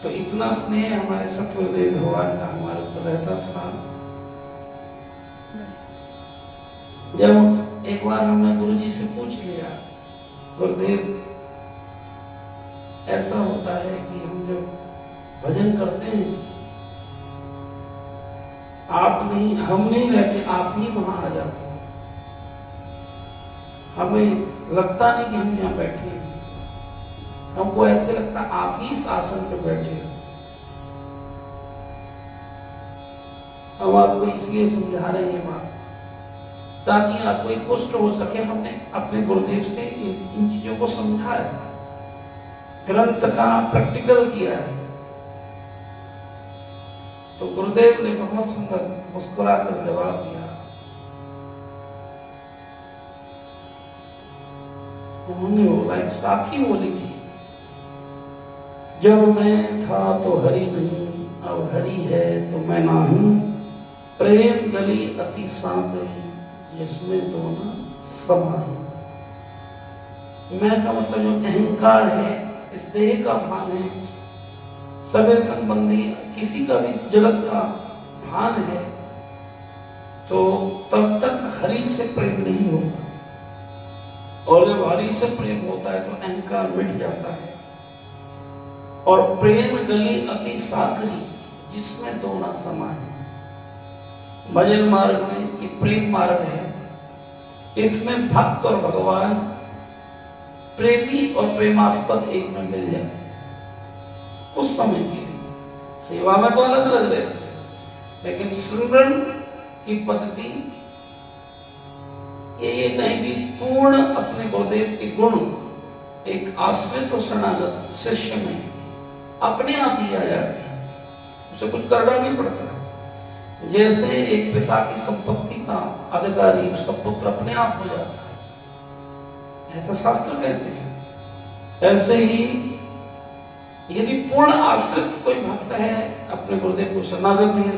तो इतना स्नेह हमारे सतगुरुदेव भगवान का हमारे ऊपर रहता था। जब एक बार हमने गुरुजी से पूछ लिया, गुरुदेव ऐसा होता है कि हम जब भजन करते हैं, आप नहीं, हम नहीं रहते, आप ही वहां आ जाते हैं। हमें लगता नहीं कि हम यहाँ बैठे हैं, हमको ऐसे लगता आप ही इस आसन पे बैठे हो। हम आपको इसलिए समझा रहे हैं बात, ताकि आपको एक पुष्ट हो सके। हमने अपने गुरुदेव से इन चीजों को समझा है, ग्रंथ का प्रैक्टिकल किया है। तो गुरुदेव ने बहुत सुंदर मुस्कुराकर जवाब दिया। उन्होंने बोला, एक साथी बोली थी, जब मैं था तो हरि नहीं, अब हरि है तो मैं ना हूं। प्रेम गली अति सांकरी, जिसमें दोनों समाये। मैं का मतलब जो अहंकार है, इस देह का भान है, सगे संबंधी किसी का भी जगत का भान है, तो तब तक हरि से प्रेम नहीं होगा। और जब हरि से प्रेम होता है तो अहंकार मिट जाता है। और प्रेम गली अति साकरी, जिसमें दोनों समाये। भजन मार्ग में ये प्रेम मार्ग है, इसमें भक्त और भगवान, प्रेमी और प्रेमास्पद एक में मिल जाते हैं उस समय के लिए। सेवा में तो अलग अलग रहते हैं, लेकिन सिमरन की पद्धति ये कहीं भी पूर्ण अपने गुरुदेव के गुण एक आश्रित और शरणागत शिष्य में अपने आप ही आ जाते हैं, उसे कुछ करना नहीं पड़ता है। जैसे एक पिता की संपत्ति का अधिकारी उसका पुत्र अपने आप हो जाता है, ऐसा शास्त्र कहते हैं। ऐसे ही यदि पूर्ण आश्रित कोई भक्त है, अपने गुरुदेव को शरणागत है,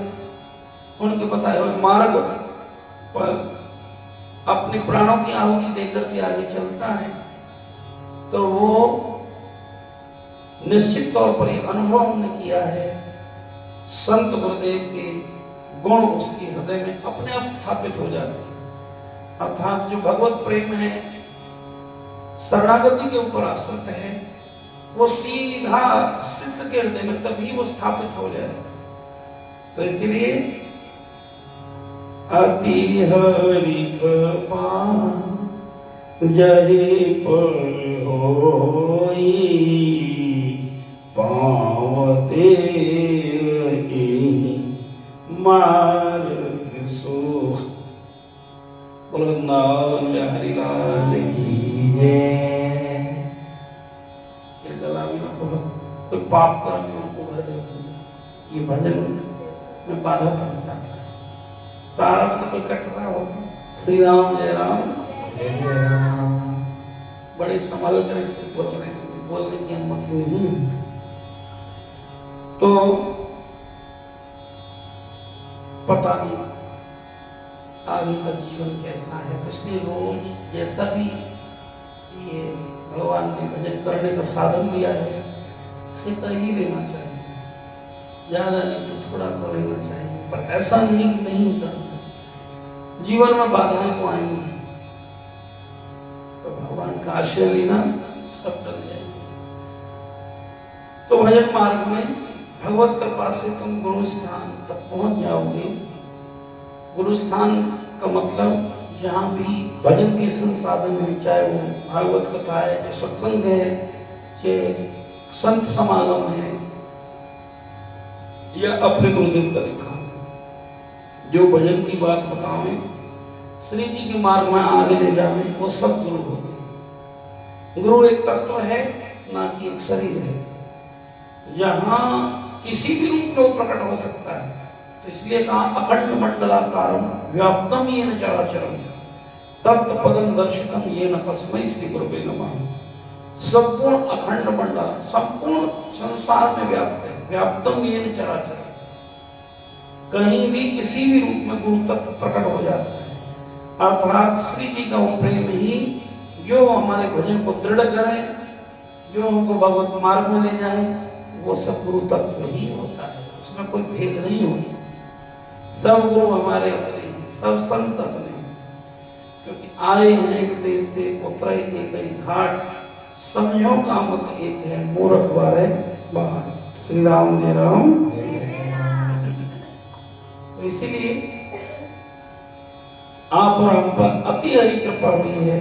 उनके बताए हुए मार्ग पर अपने प्राणों की आहुति देकर भी आगे चलता है, तो वो निश्चित तौर पर यह अनुभव हमने किया है, संत गुरुदेव के गुण उसके हृदय में अपने आप स्थापित हो जाते हैं। अर्थात जो भगवत प्रेम है, शरणागति के ऊपर आश्रित है, वो सीधा शिष्य के हृदय में तभी वो स्थापित हो जाए। तो इसलिए अति हरि कृपा जहि पर होई, पावते मार्ग सो। बोलो वृंदावन हरिलाल की जय। ये गला में बहुत कोई पाप करने उनको भजन, ये भजन में बाधा पहुंचाता है। प्रारब्ध कोई कट रहा हो, श्री राम जय राम जय राम। बड़े संभाल कर इससे बोल रहे हैं, बोलने की अनुमति नहीं। तो पता नहीं आगे का जीवन कैसा है, तो इसलिए रोज जैसा भी ये भगवान ने भजन करने का साधन दिया है, इसे कर ही लेना चाहिए। ज्यादा नहीं तो थोड़ा कर लेना चाहिए, पर ऐसा नहीं कि नहीं करना। जीवन में बाधाएं तो आएंगी, तो भगवान का आश्रय लेना, सब टल जाएंगे। तो भजन मार्ग में भगवत कृपा से तुम गुरु स्थान तक पहुंच जाओगे। गुरु स्थान का मतलब जहां भी भजन के संसाधन है, चाहे वो भागवत कथा है, चाहे सत्संग है, चाहे संत समागम है, या अपने गुरुदेव का स्थान, जो भजन की बात बतावें, श्री जी के मार्ग में आगे ले जावे, वो सब गुरु होते हैं। गुरु एक तत्व है, ना कि एक शरीर है, जहां किसी भी रूप में वो प्रकट हो सकता है। तो इसलिए कहा अखंड मंडलाकारम व्याप्तम येन चराचरम तत्व पदम दर्शितम येन तस्मै श्री गुरुवे नमः। संपूर्ण अखंड मंडल संपूर्ण संसार में व्याप्त है, व्याप्तम येन चराचरम, कहीं भी किसी भी रूप में गुरु तत्व प्रकट हो जाता है। अर्थात श्री जी का वो प्रेम ही जो हमारे भजन को दृढ़ करे, जो हमको भगवत मार्ग में ले जाए, वो सब गुरु तत्व ही होता है, उसमें कोई भेद नहीं होता। सब गुरु हमारे अपने हैं, सब संत अपने हैं, क्योंकि आए हैं एक देश से, उतरे एक ही घाट, समझो का मत एक है, मूर्ख बारे बाहर। श्री राम जय राम। तो इसीलिए आप और हम पर अति हरि कृपा हुई है,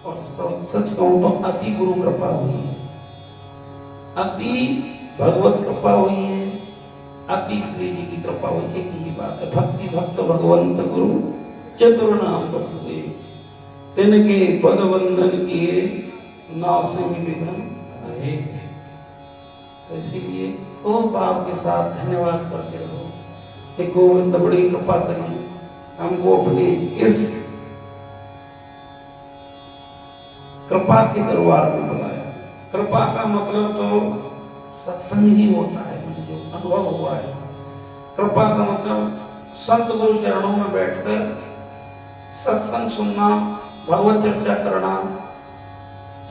और सच कहूं तो अति गुरु कृपा हुई है, अति भगवत कृपा हुई है, अति श्री जी की कृपा हुई। एक ही बात है, भक्ति भक्त भगवंत गुरु चतुर नाम बतुए, तिनके पद वंदन किए, नासि विघ्न रहे। तो इसीलिए खूब आपके साथ धन्यवाद करते रहो कि गोविंद बड़ी कृपा करी, हमको अपनी इस कृपा के दरबार में बुलाया। कृपा का मतलब तो सत्संग ही होता है, मुझे जो अनुभव हुआ है। कृपा का मतलब संत गुरु चरणों में बैठकर सत्संग सुनना, भगवत चर्चा करना,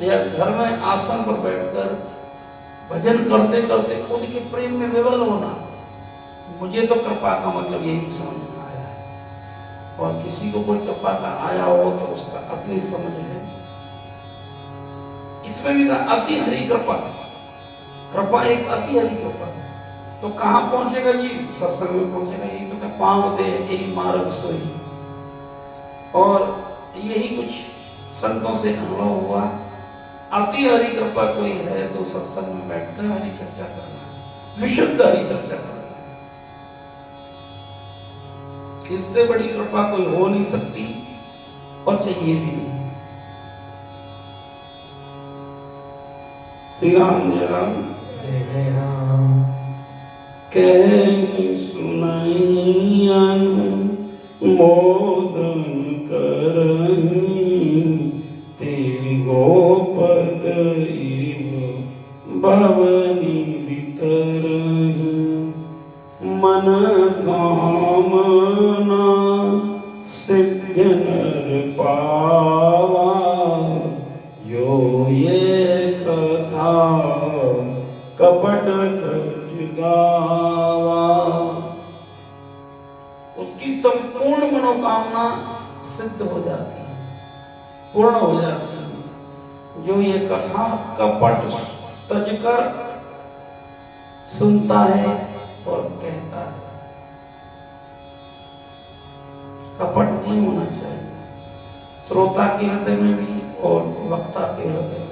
या घर में आसन पर बैठकर भजन करते करते उनके प्रेम में विवल होना। मुझे तो कृपा का मतलब यही समझ में आया है, और किसी को कोई कृपा का आया हो तो उसका अपनी समझ है। इसमें भी कहा अति हरि कृपा, कृपा एक अति हरि कृपा। तो कहां पहुंचेगा जी? सत्संग में पहुंचेगा। यही तो मैं पांव दे यही मार्ग सोई, और यही कुछ संतों से अनुभव हुआ। अति हरि कृपा कोई है तो सत्संग में बैठकर हरि चर्चा करना, विशुद्ध हरि चर्चा करना, इससे बड़ी कृपा कोई हो नहीं सकती और चाहिए भी नहीं। श्री राम जय राम। जय राम। कह सुनाइयन मोदन करहीं, ते गोपद इव भवनी बितरहीं, मन कामना सिद्ध नर पावा, यो ये कथा कपट तज गावा। उसकी संपूर्ण मनोकामना सिद्ध हो जाती है, पूर्ण हो जाती है। जो ये कथा कपट तज कर सुनता है और कहता है। कपट नहीं होना चाहिए श्रोता के हृदय में भी और वक्ता के हृदय में।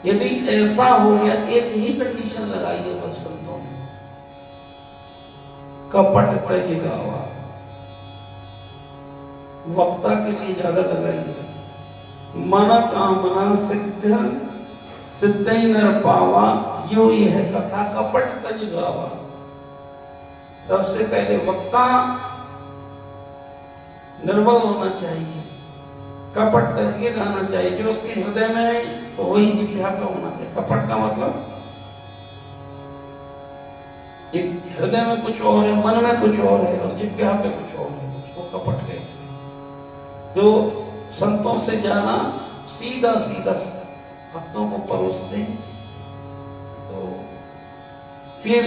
यदि ऐसा हो गया, एक ही कंडीशन लगाई है बस संतों ने, कपट तज गावा। वक्ता के लिए ज्यादा लगाई है, मन कामना सिद्ध सिद्ध नर पावा, यो यह कथा कपट तज गावा। सबसे पहले वक्ता निर्मल होना चाहिए, कपट तज के गाना चाहिए। जो उसके हृदय में है तो वही जिह्वा पे होना चाहिए। कपट का मतलब एक हृदय में कुछ और है, मन में कुछ और है, और जिह्वा पे कुछ और है, उसको कपट कहते हैं। जो संतों से जाना सीधा सीधा भक्तों को परोसते हैं, तो फिर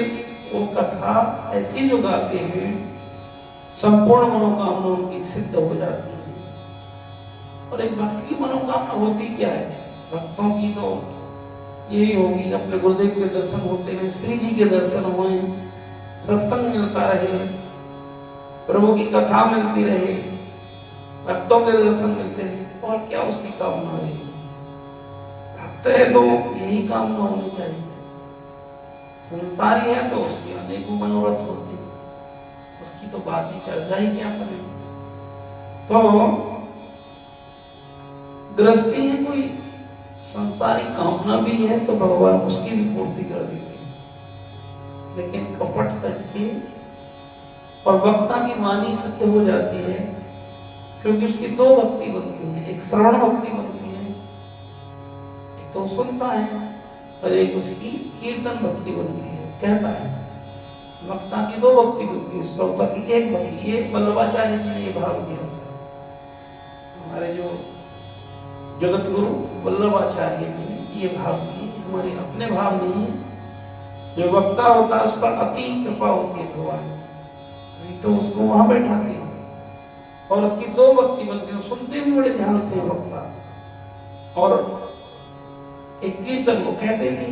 वो कथा ऐसी जो गाते हैं, संपूर्ण मनोकामना उनकी सिद्ध हो जाती है। और एक भक्त की मनोकामना होती क्या है? भक्तों की तो यही होगी, अपने गुरुदेव के दर्शन होते रहे, श्री जी के दर्शन हुए, सत्संग मिलता रहे, प्रभु की कथा मिलती रहे, भक्तों के दर्शन मिलते रहे, और क्या उसकी कामना रही? भक्त है तो यही कामना होनी चाहिए। संसारी है तो उसकी अनेकों मनोरथ होते हैं, उसकी तो बात ही चल जाए क्या करें। तो दृष्टि है कोई संसारी कामना भी है तो भगवान उसकी भी पूर्ति कर देते हैं। लेकिन कपट तज के और वक्ता की वाणी सिद्ध हो जाती है, क्योंकि उसकी दो भक्ति बनती है, एक श्रवण भक्ति बनती है, एक तो सुनता है, और एक उसकी कीर्तन भक्ति बनती है, कहता है। वक्ता की दो भक्ति बनती है, श्रोता की एक भक्ति। ये वल्लभाचार्य जी ने ये भाव दिया था। हमारे जो जगत गुरु वल्लभाचार्य जी ने ये भाव दिए, तुम्हारे अपने भाव नहीं है। जो वक्ता होता है उस पर अति कृपा होती है भगवान, नहीं तो उसको वहां बैठाते हैं और उसकी दो भक्ति बनती है, सुनते भी बड़े ध्यान से वक्ता और एक कीर्तन को कहते भी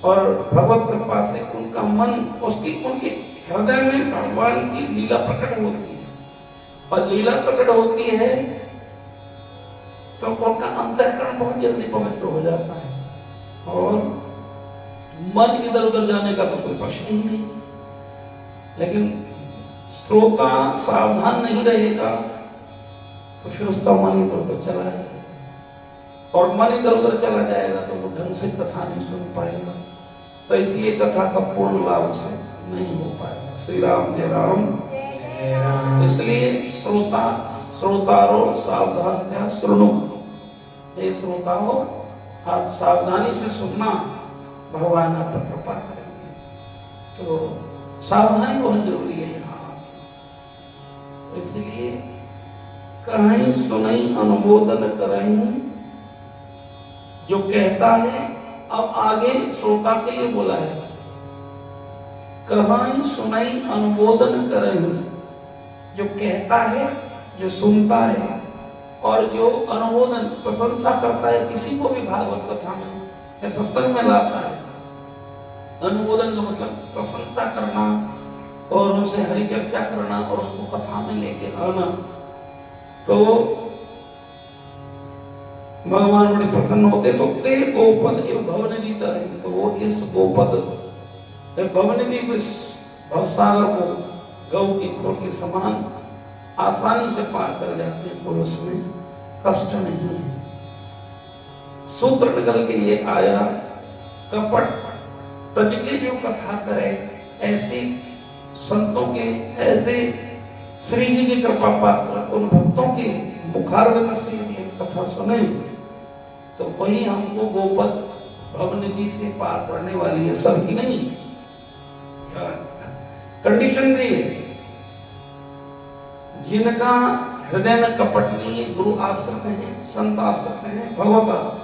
और भगवत कृपा से उनका मन उनके हृदय में भगवान की लीला प्रकट होती है और लीला प्रकट होती है तो उनका अंतःकरण बहुत जल्दी पवित्र हो जाता है और मन इधर उधर जाने का तो कोई प्रश्न ही नहीं। लेकिन श्रोता सावधान नहीं रहेगा तो फिर उसका मन इधर उधर चला जाएगा और मन इधर उधर चला जाएगा तो वो ढंग से कथा नहीं सुन पाएगा, तो इसलिए कथा का पूर्ण लाभ उसे नहीं हो पाएगा। श्री राम जय राम। इसलिए श्रोतारो सावधान सुनो, हे श्रोता हो आप सावधानी से सुनना, भगवान आप पर कृपा करेंगे। तो सावधानी बहुत जरूरी है यहाँ, तो इसलिए कहीं सुनई अनुमोदन करहीं, जो कहता है अब आगे श्रोता के लिए बोला है, कहीं सुनई अनुमोदन करहीं, जो कहता है जो सुनता है और जो अनुमोदन प्रशंसा करता है किसी को भी भागवत कथा में या सत्संग में लाता है। अनुमोदन का मतलब प्रशंसा करना और उसे हरि चर्चा करना और उसको कथा में लेके आना, तो भगवान बड़े प्रसन्न होते। तो ते गोपद एवं भवनिधि तरह, तो वो इस गोपद भवनिधि को इस भवसागर को गौ की खोल के समान आसानी से पार कर जाते हैं, कोई उसमें कष्ट नहीं है। सूत्र निकल के ये आया, कपट तज के जो कथा करे ऐसे संतों के, ऐसे श्री जी की कृपा पात्र उन भक्तों के मुखारविंद से यदि हम कथा सुने तो वही हमको गोपद भवनिधि से पार करने वाली है, सबकी नहीं। कंडीशन दी है, जिनका हृदय में कपट नहीं है, गुरु आश्रित हैं, संत आश्रित हैं, भगवत आश्रित,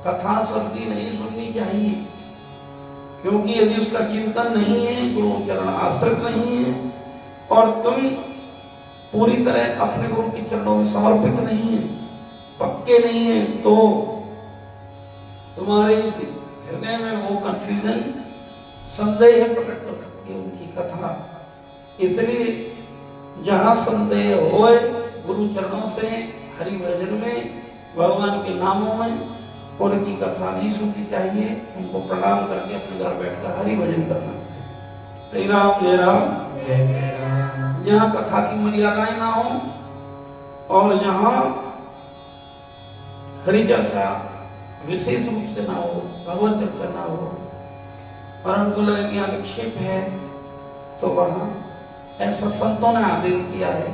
कथा सबकी नहीं सुननी चाहिए, क्योंकि यदि उसका चिंतन नहीं है, गुरु चरण आश्रित नहीं है और तुम पूरी तरह अपने गुरु के चरणों में समर्पित नहीं है, पक्के नहीं है, तो तुम्हारे हृदय में वो कंफ्यूजन, संदेह प्रकट कर सकती है उनकी कथा। इसलिए जहां संदेह होए, गुरु चरणों से हरि भजन में, भगवान के नामों में उनकी कथा नहीं सुननी चाहिए, उनको प्रणाम करके अपने घर बैठकर हरि भजन करना चाहिए। श्री राम जय राम। जहाँ कथा की मर्यादाएं ना हो और जहाँ हरि चर्चा विशेष रूप से ना हो, भगवत चर्चा ना हो और हमको लगे कि विक्षेप है, तो वहां ऐसा संतों ने आदेश किया है,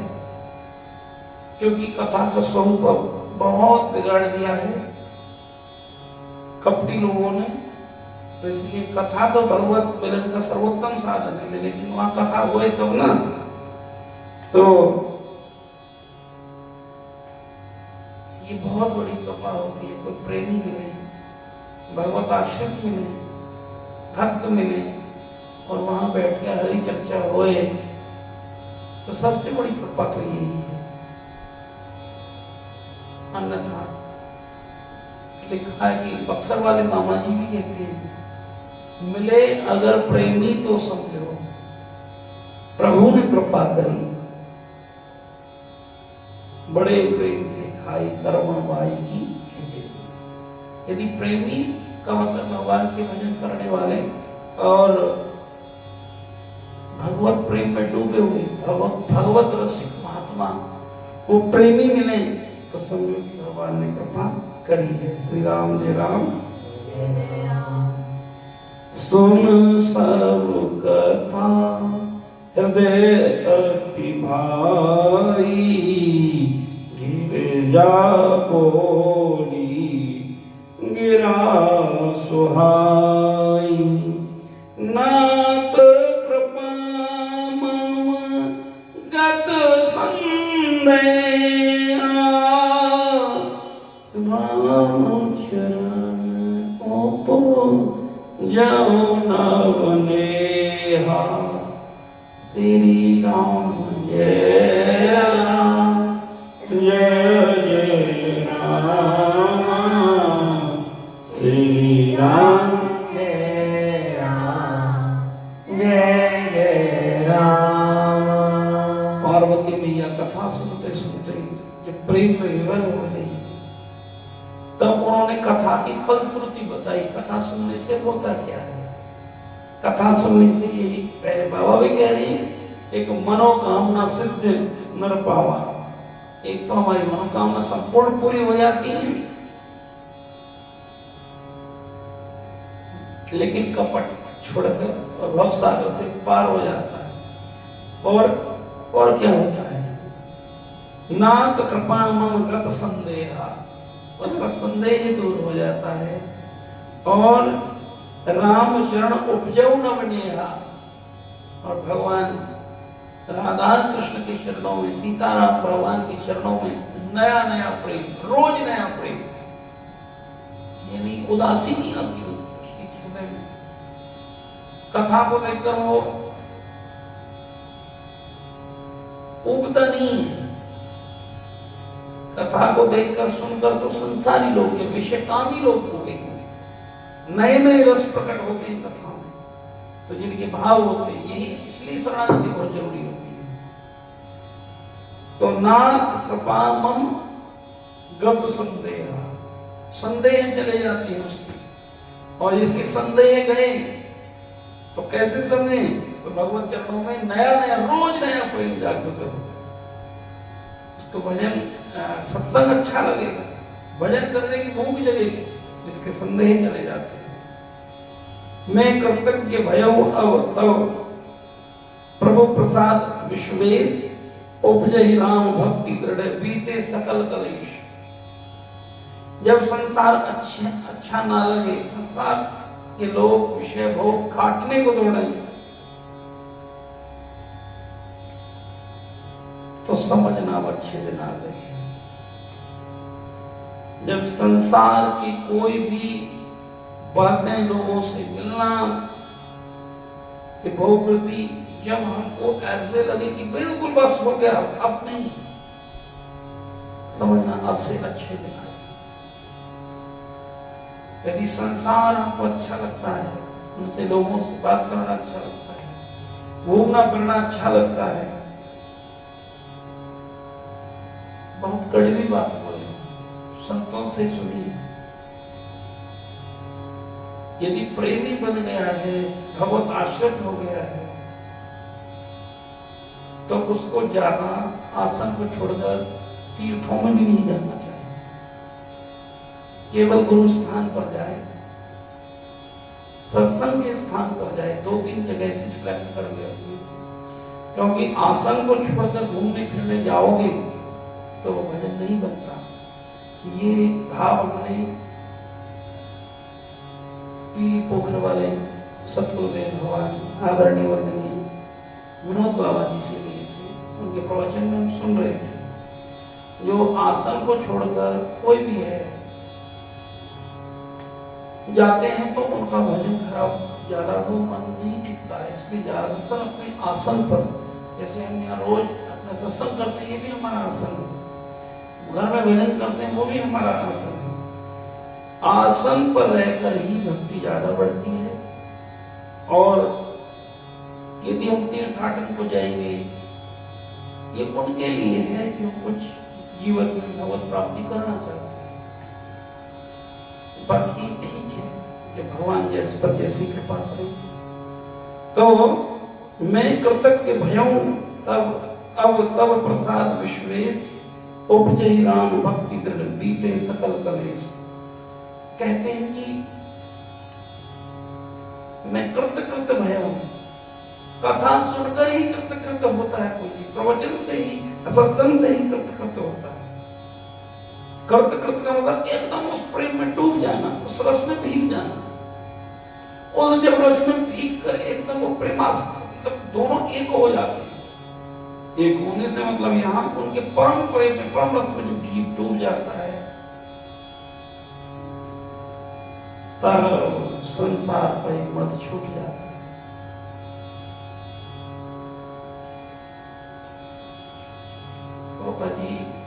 क्योंकि कथा का स्वरूप बहुत बिगाड़ दिया है कपटी लोगों ने। तो इसलिए कथा तो भगवत मिलन का सर्वोत्तम साधन है, लेकिन वहां कथा हुए तब ना, तो ये बहुत बड़ी कृपा होती है। कोई प्रेमी मिले, भगवत आश्रित मिले, भक्त मिले और वहां बैठ के हरि चर्चा होए, तो सबसे बड़ी कृपा तो यही है। अन्यथा लिखा है कि बक्सर वाले मामा जी भी कहते हैं, मिले अगर प्रेमी तो समझो प्रभु ने कृपा करी, बड़े प्रेम से खाई कर्म बाई की खिचड़ी। यदि प्रेमी का मतलब भगवान के भजन करने वाले और भगवत प्रेम में डूबे हुए भगवत रसिक महात्मा वो प्रेमी मिले, तो समझो कि भगवान ने कृपा करी है। श्री राम जय राम। सुन सब कथा हृदय अति भाई, गिर जा बोली गिरा सुहाई, नाथ कृपा मम गत संदेह, राम चरण जाओ न बनेहा श्री राम जय राम जय जय राम श्री राम जय राम जय जय राम। पार्वती मैया कथा सुनते सुनते जब प्रेम में विवल हो गई तब उन्होंने कथा की फलश्रुति बताई। कथा सुनने से होता क्या है? कथा सुनने से यही पहले बाबा भी कह रहे हैं, एक मनोकामना सिद्ध नर पावा। एक तो हमारी मनोकामना संपूर्ण पूरी हो जाती है, लेकिन कपट छोड़कर और भवसागर से पार हो जाता है। और क्या होता है? नाथ कृपा मम गत संदेहा, उसका संदेह दूर हो जाता है। और राम शरण उपजऊ न बनेहा, और भगवान राधा कृष्ण के चरणों में, सीताराम भगवान के चरणों में नया नया प्रेम, रोज नया प्रेम, यानी उदासी नहीं आती उसके हृदय में। कथा को देखकर वो उबता नहीं है। कथा को देखकर सुनकर तो संसारी लोग के विषयकामी लोग हो गए, नए नए रस प्रकट होते हैं कथा में, तो जिनके भाव होते हैं, यही इसलिए शरणागति बहुत जरूरी होती है। तो नाथ कृपा मम गत संदेह, संदेह चले जाती है उसकी, और जिसके संदेह गए तो कैसे समझे? तो भगवत चरणों में नया नया रोज नया प्रेम जागृत होता है। उसको भजन सत्संग अच्छा लगेगा, भजन करने की भूख जगेगी, इसके संदेह चले जाते हैं। मैं कृतज्ञ भयो अब तव प्रभु प्रसाद विश्वेश, उपजहि राम भक्ति दृढ़ बीते सकल कलेश। जब संसार अच्छा ना लगे, संसार के लोग विषय भोग काटने को दौड़े, तो समझना अब अच्छे दिन आ गए। जब संसार की कोई भी बातें लोगों से मिलना कि भोगवृत्ति, जब हमको ऐसे लगे कि बिल्कुल बस हो गया, अब नहीं, समझना अब से अच्छे दिन आए। यदि संसार हमको अच्छा लगता है, उनसे लोगों से बात करना अच्छा लगता है, घूमना फिरना अच्छा लगता है, बहुत कड़वी बात बोले, संतों से सुनिए। यदि प्रेमी बन गया है, भगवत आश्रित हो गया है, तो उसको ज्यादा आसन को छोड़कर तीर्थों में भी नहीं जाना चाहिए। केवल गुरु स्थान पर जाए, सत्संग के स्थान पर जाए, 2-3 जगह ऐसी सिलेक्ट कर ले, क्योंकि आसन को छोड़कर घूमने फिरने जाओगे तो वो भजन नहीं बनता। ये भाव हमने पीली पोखर वाले सतगुरुदेव भगवान आदरणीय वंदनीय विनोद बाबा जी से लिए थे। उनके प्रवचन में हम सुन रहे थे, जो आसन को छोड़कर कोई भी है जाते हैं तो उनका भजन खराब, ज्यादा वो मन नहीं टिकता है। इसलिए ज्यादातर अपने आसन पर, जैसे हम यहाँ रोज अपना सत्संग करते हैं, ये भी हमारा आसन है, घर में भजन करते हैं, वो भी हमारा आसन है। आसन पर रहकर ही भक्ति ज्यादा बढ़ती है। और यदि हम तीर्थाटन को जाएंगे, ये उनके लिए है जो कुछ जीवन में भगवत प्राप्ति करना चाहते हैं। बाकी ठीक है, जो भगवान जैसे पर जैसी कृपा करें। तो मैं कृतज्ञ भयऊ तब प्रसाद विश्वेश, उपजहि राम भक्ति दृढ़ बीते सकल कलेश। कहते हैं कि मैं कृतकृत भय हूं। कथा सुनकर ही कृतकृत होता है कोई, प्रवचन से ही, सत्संग से ही कृतकृत होता है। कृतकृत का मतलब एकदम उस प्रेम में डूब जाना, उस रस में भीग जाना। और जब रस में भीग कर एकदम वो प्रेमास्पद, जब दोनों एक हो जाते हैं, एक होने से मतलब यहाँ उनके परम प्रेम में, परम रस में जो जीव डूब जाता है, तब संसार का एक मत छूट जाता है।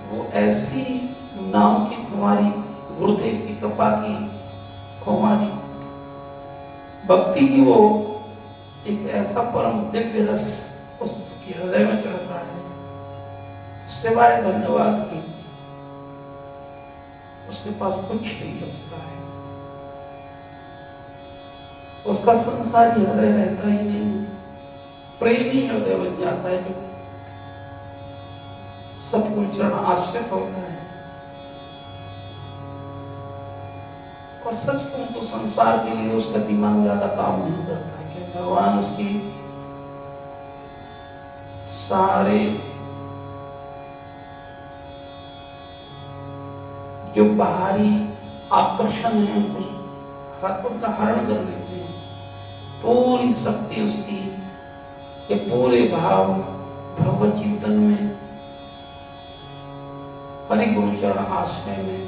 वो ऐसी नाम की कुमारी, गुरुदेव की कृपा की कुमारी, भक्ति की वो एक ऐसा परम दिव्य रस उसके हृदय में चढ़ता है, सिवाय धन्यवाद की उसके पास कुछ नहीं बचता है। उसका संसारी हृदय रहता ही नहीं, प्रेमी हृदय बन जाता है जो सतगुरु चरण आश्रित होता है। और सच कहूं तो संसार के लिए उसका दिमाग ज्यादा काम नहीं करता है, क्योंकि भगवान उसकी सारे जो बाहरी आकर्षण है उनका हरण कर लेते हैं। पूरी शक्ति उसकी, ये पूरे भाव भगवत चिंतन में, हरि गुरु चरण आश्रय में,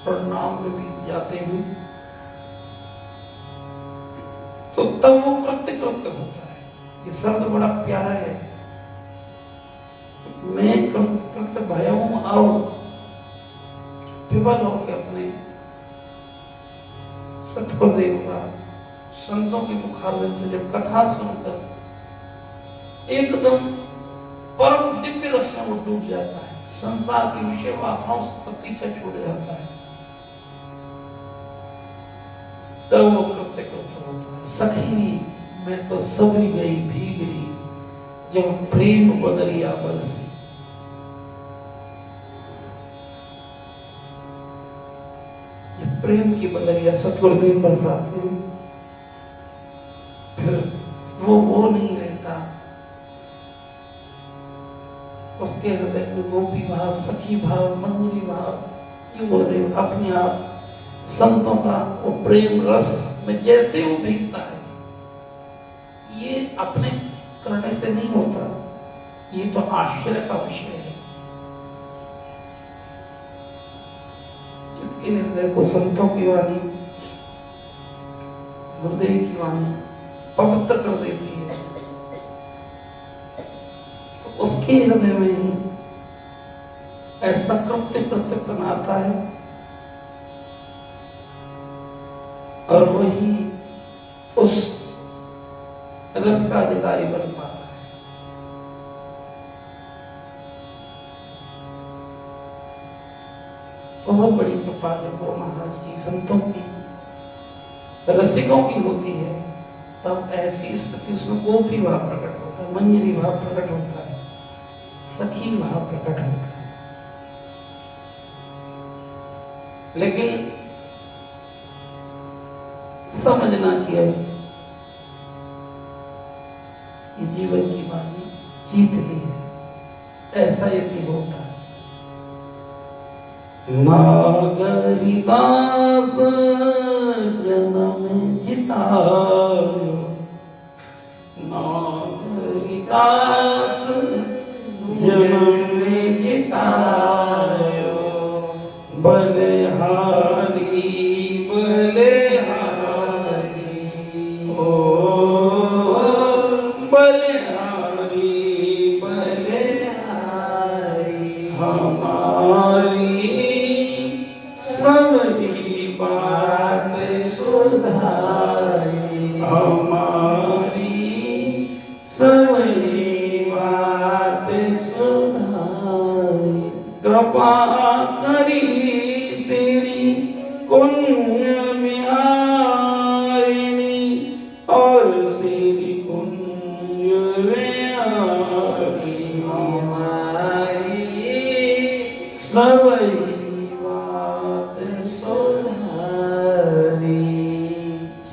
प्रणाम में बीत जाते हैं। तो तब वो कृत्य कृत्य होता है। ये शब्द बड़ा प्यारा है, मैं कृत्य भयऊं आओ, विफल होकर अपने सतगुरुदेव का, संतों की मुखारविंद से जब कथा सुनकर एकदम परम दिव्य रस में वो डूब जाता है, संसार की विषय वासनाओं से सब पीछे छूट जाता है, तब वो कृत्य कृत्य होता है। सखी मैं तो सबरी गई भीगरी, जब प्रेम बदरिया बरसी। प्रेम की बदलिया सतगुरुदेव बरसाते हैं, फिर वो नहीं रहता, उसके हृदय में गोपी भाव, सखी भाव, मंजरी भाव, ये गुरुदेव अपने आप संतों का वो प्रेम रस में जैसे वो भीगता है, ये अपने करने से नहीं होता, ये तो आश्चर्य का विषय है। जिसके हृदय को संतों की वाणी, गुरुदेव की वाणी पवित्र कर देती है, तो उसके हृदय में ही ऐसा कृत्य कृत्यपन आता है, और वही उस रस का अधिकारी बन पाता है। बहुत बड़ी कृपा जब वो महाराज की, संतों की, रसिकों की होती है, तब ऐसी स्थिति उसमें गोपी भाव प्रकट होता है, मंजरी भाव प्रकट होता है, सखी भाव प्रकट होता है। लेकिन समझना चाहिए ये जीवन की बाजी जीत ली है, ऐसा यदि होता है। नागरिदास जन्म जितायो, नागरिदास जन्म जितायो, बलिहारी बलिहारी, ओ बलिहारी बलिहारी, हमारी सबकी बात सुधारी, हमारी सबकी बात सुधारी, कृपा करी श्री कुंज बिहारिणी, और श्री कुंज बिहारी, हमारी सबकी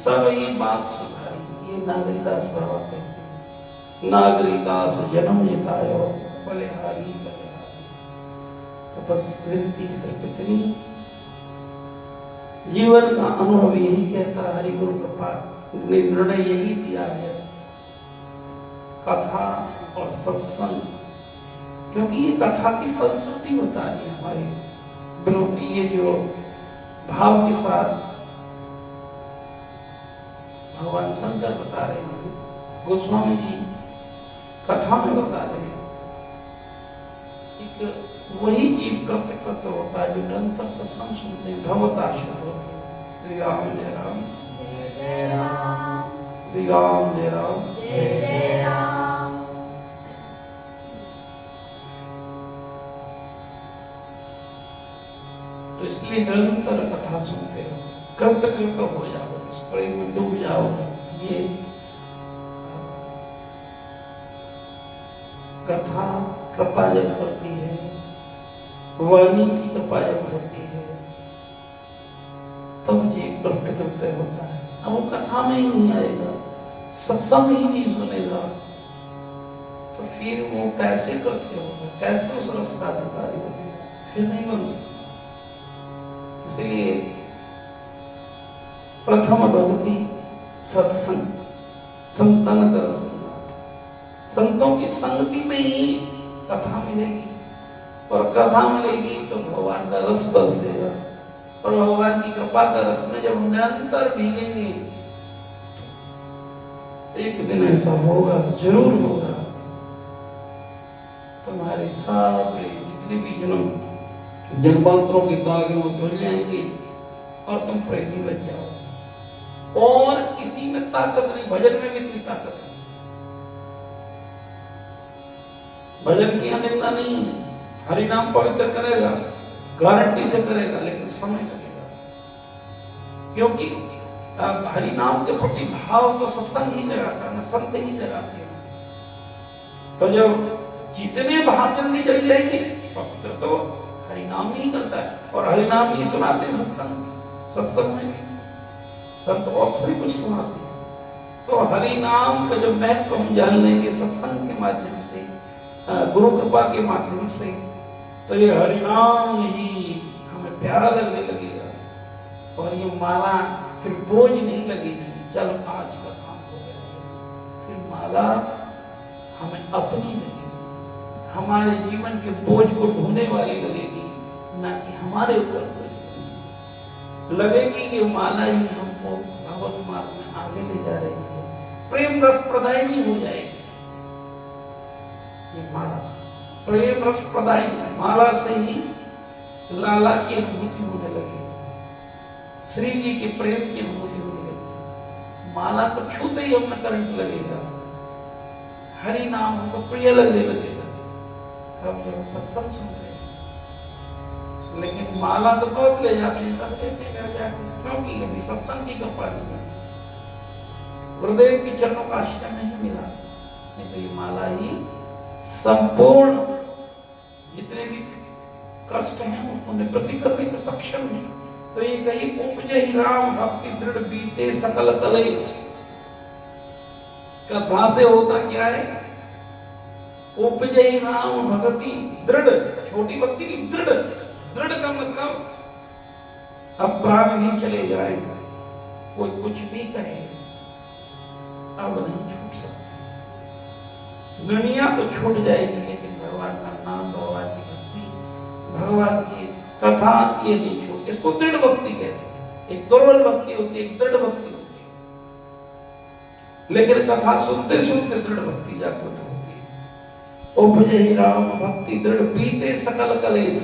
सबही बात सुधारी। ये नागरिदास बाबा कहते हैं, नागरिदास जन्म जितायो, बलिहारी बलिहारी। तो बस विनती सिर्फ इतनी, जीवन का अनुभव यही कहता है, हरि गुरु कृपा ने निर्णय यही दिया है, कथा और सत्संग, क्योंकि ये कथा की फलश्रुति बता रही है हमारी, ये जो भाव के साथ भगवान शंकर बता रहे हैं, गोस्वामी जी कथा में बता रहे हैं। एक वही जीव कृत्य कृत्य होता है जो निरंतर सत्संग सुनते हैं, भगवताश्रय होते हैं। श्री राम जय राम, जय जय राम, श्री राम जय राम, जय जय राम। तो इसलिए निरंतर कथा सुनते हो, कृत्य कृत्य हो जाओ, इस प्रेम में डूब जाओ। ये कथा कृपा जब करती है, वाणी की कृपा जब होती है, तब जीव कृत्य कृत्य होता है। अब वो कथा में ही नहीं आएगा, सत्संग ही नहीं सुनेगा, तो फिर वो कैसे कृत्य होगा, कैसे उस रस का अधिकारी बनेगा? फिर नहीं बन सकता। इसलिए प्रथम भक्ति सत्संग, संतन कर संग, संतों की संगति में ही कथा मिलेगी, और कथा मिलेगी तो भगवान का रस बरसेगा, और भगवान की कृपा का रस में जब निरंतर भीगेंगे, एक दिन ऐसा होगा, जरूर होगा, तुम्हारे सारे जितने भी जन्मांतरों के दाग वो धुल जाएंगे और तुम प्रेमी बन जाओ। और किसी में ताकत नहीं, भजन में भी इतनी ताकत है। भजन की निंदा नहीं है, हरि नाम पवित्र करेगा, गारंटी से करेगा, लेकिन समय लगेगा। क्योंकि हरि नाम के प्रति भाव तो सत्संग ही जगाता है, संत ही जगाते हैं। तो जब जितने भाव जल्दी जल जाएंगे, पवित्र तो हरि नाम ही करता है, और हरि नाम ही सुनाते हैं सत्संग में भी। संत और थोड़ी कुछ सुनाते हैं। तो हरि नाम का जो महत्व हम जान लेंगे सत्संग के माध्यम से, गुरु कृपा के माध्यम से, तो ये हरि नाम ही हमें प्यारा लगने लगेगा, और ये माला फिर बोझ नहीं लगेगी। चल आज का काम हो गया, फिर माला हमें अपनी लगेगी, हमारे जीवन के बोझ को ढोने वाली लगेगी, ना कि हमारे ऊपर लगेगी कि माला ही हमको भगवत मार्ग में आगे ले जा रही है, प्रेम रस प्रदायिनी हो जाएगी। ये माला प्रेम रस प्रदायिनी, माला से ही लाला की अनुभूति होने लगेगी, श्री जी के प्रेम की अनुभूति होने लगेगी। माला को छूते ही अपना करंट लगेगा, हरि नाम हमको प्रिय लगने लगेगा। कब जब हम सत्संग सुनते हैं, लेकिन माला तो बहुत ले जाते हैं, रख देते हैं घर जाके, क्योंकि अभी सत्संग की कृपा नहीं है, गुरुदेव की चरणों का आश्रय नहीं मिला। नहीं तो ये माला ही संपूर्ण जितने भी कष्ट हैं उसको निवृत्ति करने में सक्षम है। तो ये कही उपजे ही राम भक्ति दृढ़ बीते सकल कलेश। कथा से होता क्या है? उपजे ही राम भक्ति दृढ़, छोटी भक्ति की दृढ़, दृढ़ का मतलब अब प्राण भी चले जाए, कोई कुछ भी कहे, अब नहीं छूट सकती। दुनिया तो छूट जाएगी, लेकिन भगवान का नाम, भगवान की भक्ति, भगवान की कथा ये नहीं छूट। इसको दृढ़ भक्ति कहते हैं। एक दुर्बल भक्ति होती है, एक दृढ़ भक्ति होती है, लेकिन कथा सुनते सुनते दृढ़ भक्ति जागृत होती है। उपजे ही राम भक्ति दृढ़ बीते सकल कलेश।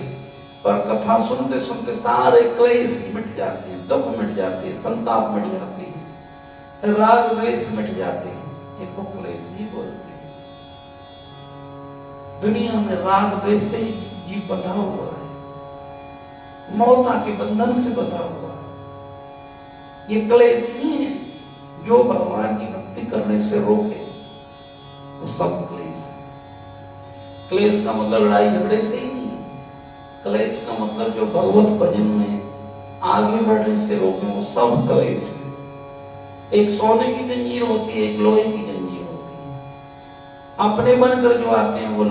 और कथा सुनते सुनते सारे क्लेश मिट जाते हैं, दुख मिट जाते हैं, संताप मिट जाते हैं, राग द्वेष मिट जाते हैं। इनको क्लेश ही बोलते हैं। दुनिया में राग द्वेष से ही जीव बंधा हुआ है, मौता के बंधन से बंधा हुआ है। ये क्लेश ही है जो भगवान की भक्ति करने से रोके, वो सब क्लेश है। क्लेश का मतलब लड़ाई झगड़े से ही नहीं है। क्लेश का मतलब जो भगवत भजन में आगे बढ़ने से रोके, वो सब क्लेश है। एक सोने की जंजीर होती है, एक लोहे की जंजीर होती है। अपने बनकर जो आते हैं वो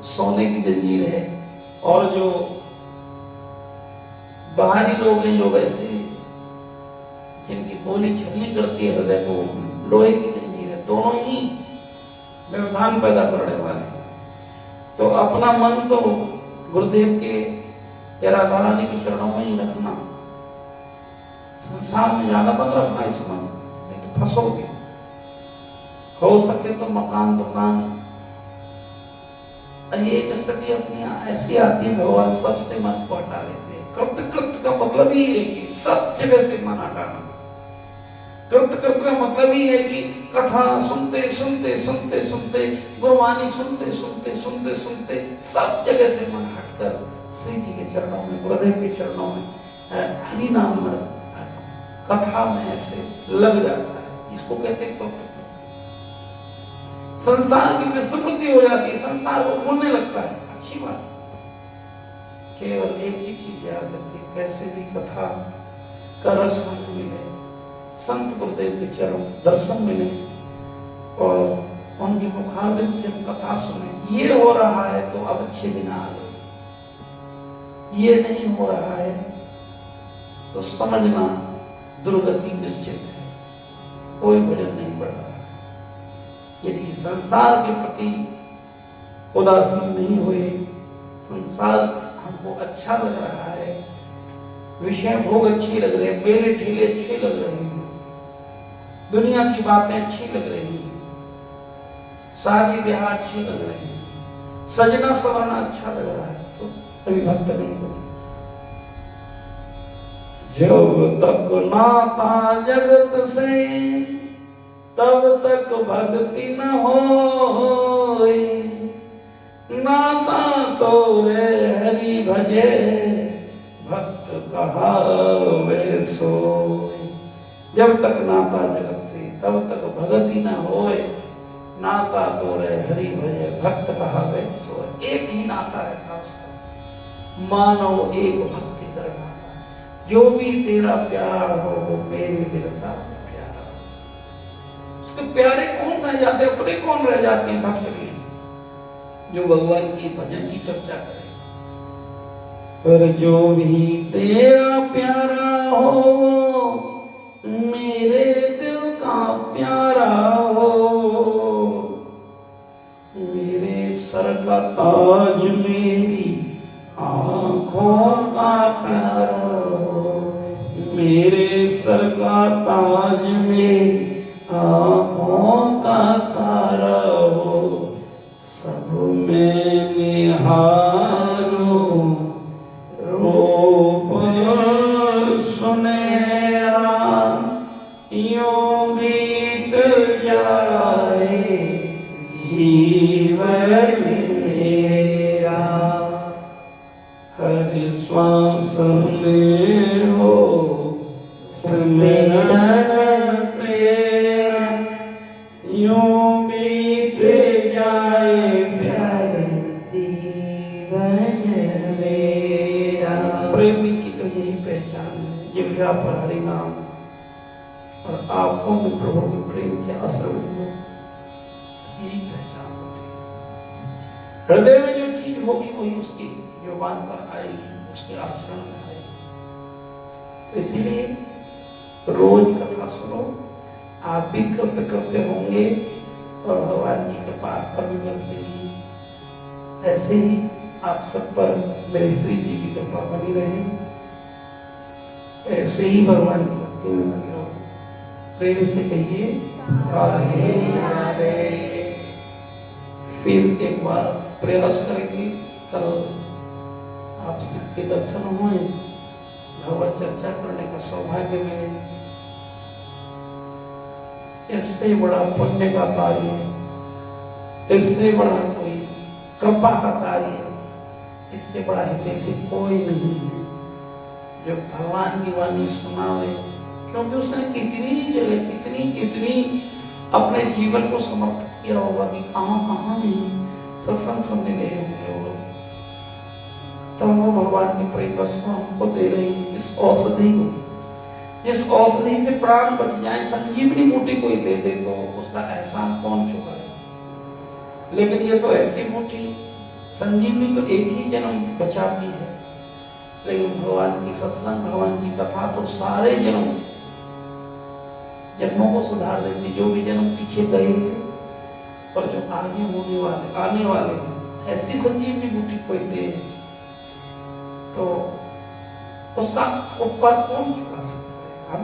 सोने की जंजीर है, और जो बाहरी लोग हैं, जो वैसे जिनकी बोली छलनी करती है हृदय को, लोहे की जंजीर है। दोनों ही व्यवधान पैदा करने वाले हैं। तो अपना मन तो गुरुदेव के या राधा रानी के चरणों में ही रखना, संसार में ज्यादा मत रखना इस मन, नहीं तो फंसोगे। हो सके तो मकान दुकान, ये स्थिति अपनी ऐसी आती है, भगवान सबसे मन को हटा लेते हैं। कृत कृत का मतलब ही है कि सब जगह से मन हटाना। कृत कृत का मतलब ही है कि कथा सुनते सुनते सुनते सुनते, गुरबानी सुनते सुनते सुनते सुनते सब जगह से मन हटकर श्री जी के चरणों में, गुरुदेव के चरणों में, हरि नाम में, कथा में ऐसे लग जाता है। इसको कहते हैं कृत। संसार की विस्मृति हो जाती है, संसार को भूलने लगता है, अच्छी बात। केवल एक ही चीज याद रखती है, कैसे भी कथा का रस हमको मिले, संत गुरुदेव के चरण दर्शन मिले और उनके मुखारबिंद से हम कथा सुने। ये हो रहा है तो अब अच्छे दिन आ गए, ये नहीं हो रहा है तो समझना दुर्गति निश्चित है, कोई भजन नहीं बढ़ रहा। यदि संसार के प्रति उदासीन नहीं हुए, संसार हमको अच्छा लग रहा है, विषय भोग अच्छी लग रहे हैं, मेले ठेले अच्छे लग रहे हैं, दुनिया की बातें अच्छी लग रही हैं, शादी ब्याह अच्छे लग रहे हैं, सजना संवरना अच्छा लग रहा है, तो कभी भक्त नहीं होगी। जब तक नाता जगत से तब तक भक्ति न होई, नाता तोरे हरि भजे भक्त कहावे सोई। जब तक नाता जगत से तब तक भगति न होए, नाता तोरे हरि भजे भक्त कहावे सोई। एक ही नाता रहता उसका, मानो एक भक्ति करना, जो भी तेरा प्यारा हो वो मेरे दिल का प्यारा। उसके प्यारे कौन रह जाते, अपने कौन रह जाते हैं भक्त की, जो भगवान की भजन की चर्चा करे। पर जो भी तेरा प्यारा हो मेरे दिल का प्यारा हो, मेरे सर का ताज मेरी आंखों का प्यारा हो, मेरे सर का ताज मेरी आंखों का तारा हो, सब में निहारो रूप सुनेरा, यूं बीत जाए जीवन मेरा। हर श्वास में हो स्मरण तेरा, यूं बीत जाए प्यारे जीवन मेरा। प्रेमी की तो यही पहचान है, जिह्वा पर हरि नाम और आंखों में प्रभु के प्रेम के असर, यही पहचान होती है। हृदय में जो चीज होगी वही उसकी जुबान पर आएगी, उसके आचरण में आएगी। तो इसीलिए रोज कथा सुनो, आप भी कृत्य करते होंगे और भगवान की कृपा आप पर भी बरसेगी। ऐसे ही आप सब पर मेरे श्री जी की कृपा बनी रहे, ऐसे ही भगवान की भक्ति में बने रहो। प्रेम से कहिए राधे राधे। फिर एक बार प्रयास करेंगे, कल आप सबके दर्शन हुए, भगवत चर्चा करने का सौभाग्य मिले। इससे बड़ा पुण्य का कार्य, इससे बड़ा कोई कृपा का कार्य, इससे बड़ा हितैषी कोई नहीं है जो भगवान की वाणी सुनावे। क्योंकि उसने कितनी जगह कितनी अपने जीवन को समर्पित किया होगा कि कहाँ नहीं सत्संग सुनने गए होंगे वो, तो वो भगवान के प्रेम रस को हमको दे रही है, इस औषधि को। जिस औषधि से प्राण बच जाए, संजीवनी बूटी कोई दे दे तो उसका एहसान कौन चुकाए। लेकिन ये तो ऐसी बूटी, संजीवनी तो एक ही जन्म बचाती है, लेकिन भगवान की सत्संग, भगवान की कथा तो सारे जन्मों को सुधार देती। जो भी जन्म पीछे गए हैं और जो आगे आने वाले हैं, ऐसी संजीवनी बूटी कोई दे तो उसका उपकार कौन चुका सकता है। हम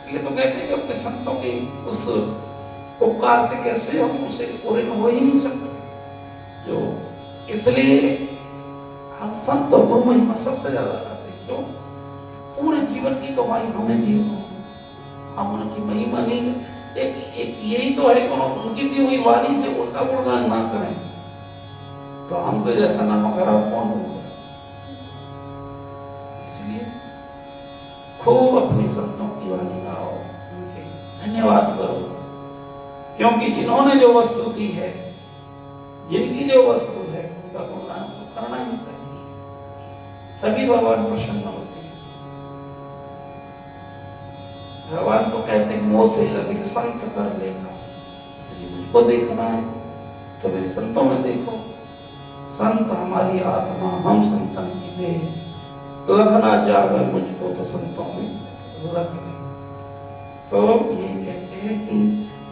इसलिए तो कहते हैं कि अपने संतों के उस उपकार से कैसे हम उसे पूरे हो ही नहीं सकते। जो इसलिए हम संत और गुरु महिमा सबसे ज्यादा करते हैं। क्यों? पूरे जीवन की कमाई हमें दी, हम उनकी महिमा नहीं, एक यही तो है कि उनकी दी हुई वाणी से उनका गुणगान ना करें तो हमसे जैसा नाम खराब कौन होगा। इसलिए खूब अपने संतों की वाणी गाओ, उनके धन्यवाद करो, क्योंकि जिन्होंने जो वस्तु दी है, जिनकी जो वस्तु है, उनका गुणगान तो करना ही चाहिए, तभी भगवान प्रसन्न होते हैं। भगवान तो कहते हैं मोह से अधिक संत कर लेगा। यदि मुझको देखना है तो मेरे संतों में देखो। संत हमारी आत्मा, हम संतन की देह, लखना जावे मुझको तो संतों में लख ले। तो ये कहते हैं कि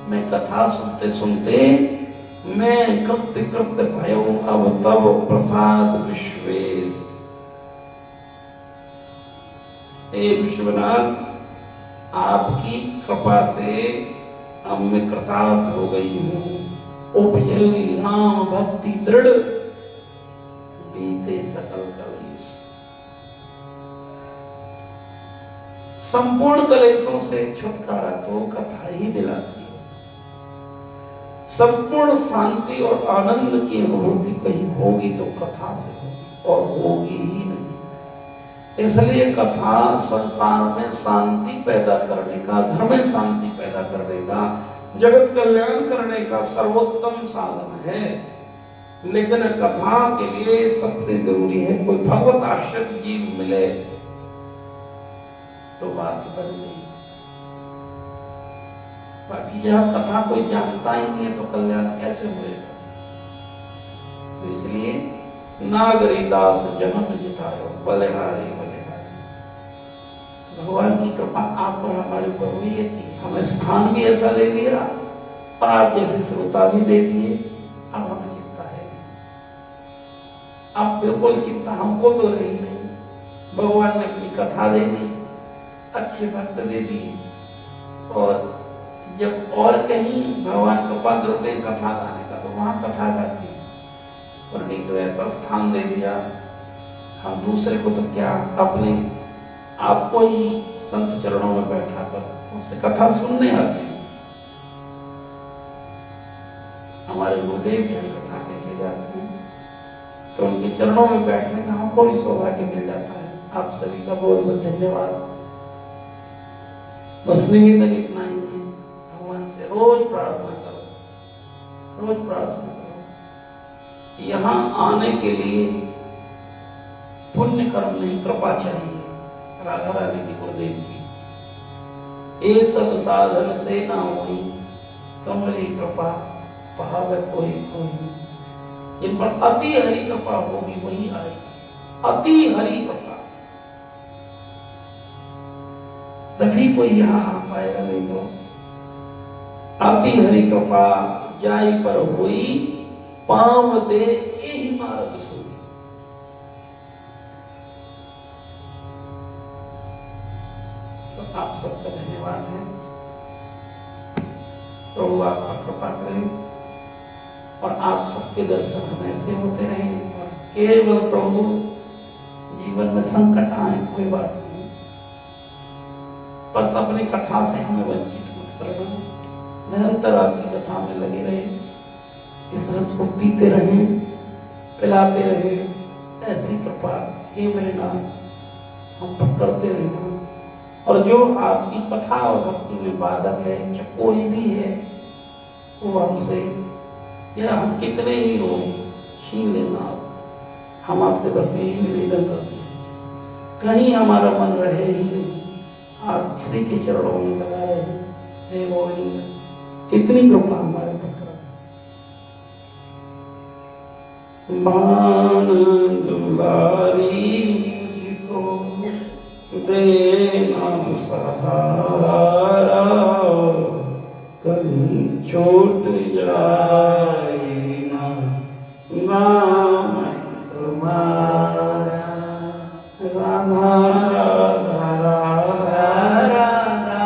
मैं कथा सुनते सुनते मैं कृत्य कृत्य भयो अब तब प्रसाद विश्वेश। हे विश्वनाथ, आपकी कृपा से अब मैं कृतार्थ हो गई हूँ। उपजई नाम भक्ति दृढ़, बीते सकल कलेश। संपूर्ण कलेशों से छुटकारा तो कथा ही दिलाती है। संपूर्ण शांति और आनंद की अनुभूति कहीं होगी तो कथा से होगी, और होगी ही नहीं। इसलिए कथा संसार में शांति पैदा करने का, घर में शांति पैदा करने का, जगत कल्याण करने का सर्वोत्तम साधन है। लेकिन कथा के लिए सबसे जरूरी है कोई भगवत आश्रित जीव मिले तो बात बन गई। बाकी जहां कथा कोई जानता ही नहीं है तो कल्याण कैसे होएगा। तो इसलिए नागरी दास जन्म जितायो, बलिहारी बलिहारी। भगवान की कृपा आप पर हमारे ऊपर हुई है कि हमें स्थान भी ऐसा दे दिया और आप जैसे श्रोता भी दे दिए। अब हमें चिंता है, अब बिल्कुल चिंता हमको तो रही नहीं। भगवान ने अपनी कथा दे दी, अच्छे भक्त दे दिए, और जब और कहीं भगवान कृपा करते हैं कथा गाने का तो वहां कथा गाती है, और नहीं तो ऐसा स्थान दे दिया। हम दूसरे को तो क्या, अपने आपको ही संत चरणों में बैठा कर उससे कथा सुनने आते हैं। हमारे गुरुदेव भी हम कथा कैसे जाते हैं तो उनके चरणों में बैठने का हमको भी सौभाग्य मिल जाता है। आप सभी का बहुत बहुत धन्यवाद। बस निवेदन इतना ही है, भगवान से रोज प्रार्थना करो, रोज प्रार्थना करो। यहाँ आने के लिए पुण्य कर्म नहीं, कृपा चाहिए। राधा रानी की, गुरुदेव की, ये सब साधन से ना हुई तुम्हारी कृपा, पावे कोई कोई। जिन पर अति हरि कृपा होगी वही आएगी, अति हरि कृपा, तभी कोई यहाँ आ पाएगा। नहीं तो अति हरि कृपा जाई पर हुई, पाव दे यही मार्ग सुई। तो आप सबका धन्यवाद है। प्रभु आपका कृपा करें और आप सबके दर्शन हमें से होते रहें, और केवल प्रभु जीवन में संकट आए कोई बात नहीं, बस अपनी कथा से हमें वंचित मत करना। निरंतर आपकी कथा में लगे रहे, इस रस को पीते रहें, पिलाते रहें। ऐसी कृपा हे मेरे नाम हम पर करते रहना। और जो आपकी कथा और भक्ति में बाधक है, जो कोई भी है, वो हमसे, या हम कितने ही रोए, छीन लेना। हम आपसे बस यही निवेदन करते हैं, कहीं हमारा मन रहे ही नहीं, आप श्री के चरणों में लगा रहे। हे गोविंद, इतनी कृपा हमारे पर करो। मान दुलारी मुझको देना सहारा, कहीं छूट जाए ना नाम तुम्हारा। राधा राधा राधा राधा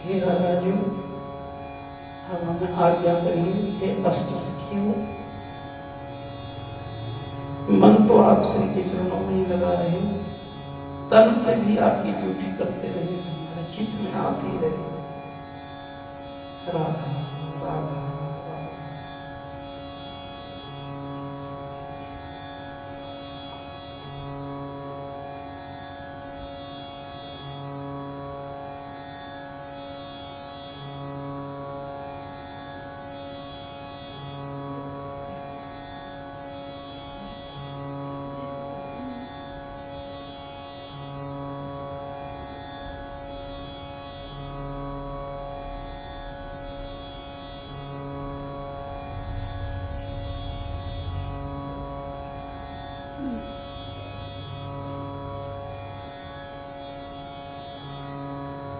हे राजू, अब हमें आज्ञा करिए। हे अष्ट सखियों, मन तो आप श्री के चरणों में ही लगा रहे हो, तन से भी आपकी ड्यूटी करते रहे, हमारे चित्त में आप ही रहे। राधा राधा